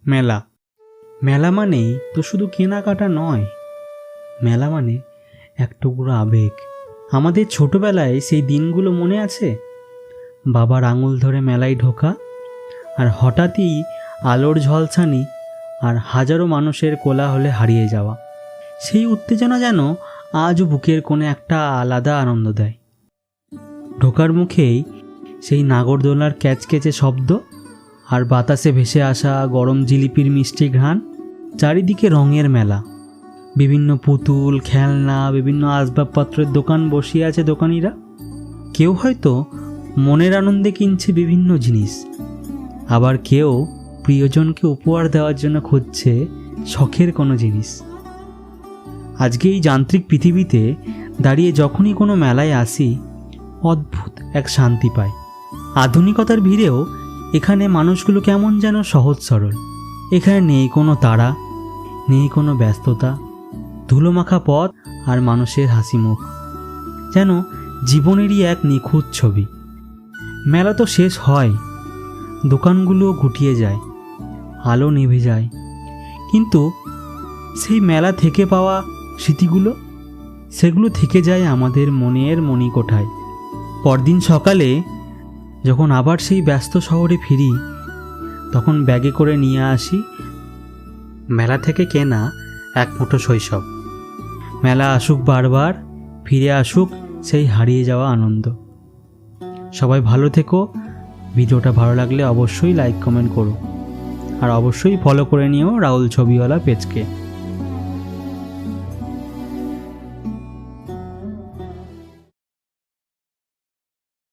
মেলা মেলা মানেই তো শুধু কেনাকাটা নয়, মেলা মানে এক টুকরো আবেগ। আমাদের ছোটবেলায় সেই দিনগুলো মনে আছে? বাবার আঙুল ধরে মেলায় ঢোকা, আর হঠাৎই আলোর ঝলসানি আর হাজারো মানুষের কোলাহলে হারিয়ে যাওয়া। সেই উত্তেজনা যেন আজও বুকের কোণে একটা আলাদা আনন্দ দেয়। ঢোকার মুখেই সেই নাগরদোলার ক্যাচকেচে শব্দ, আর বাতাসে ভেসে আসা গরম জিলিপির মিষ্টি ঘ্রাণ। চারিদিকে রঙের মেলা, বিভিন্ন পুতুল, খেলনা, বিভিন্ন আসবাবপত্রের দোকান বসিয়ে আছে দোকানিরা। কেউ হয়তো মনের আনন্দে কিনছে বিভিন্ন জিনিস, আবার কেউ প্রিয়জনকে উপহার দেওয়ার জন্য খুঁজছে শখের কোনো জিনিস। আজকে এই যান্ত্রিক পৃথিবীতে দাঁড়িয়ে যখনই কোনো মেলায় আসি, অদ্ভুত এক শান্তি পাই। আধুনিকতার ভিড়েও এখানে মানুষগুলো কেমন যেন সহজ সরল। এখানে নেই কোনো তাড়া, নেই কোনো ব্যস্ততা, ধুলোমাখা পথ আর মানুষের হাসি মুখ, যেন জীবনেরই এক নিখুঁত ছবি। মেলা তো শেষ হয়, দোকানগুলোও গুটিয়ে যায়, আলো নিভে যায়, কিন্তু সেই মেলা থেকে পাওয়া স্মৃতিগুলো, সেগুলো থেকে যায় আমাদের মনের মণিকোঠায়। পরদিন সকালে যখন আবার সেই ব্যস্ত শহরে ফিরি, তখন ব্যাগে করে নিয়ে আসি মেলা থেকে কেনা এক মুঠো শৈশব। মেলা আসুক বারবার, ফিরে আসুক সেই হারিয়ে যাওয়া আনন্দ। সবাই ভালো থেকো। ভিডিওটা ভালো লাগলে অবশ্যই লাইক কমেন্ট করো, আর অবশ্যই ফলো করে নিও রাহুল ছবিওয়ালা পেজকে।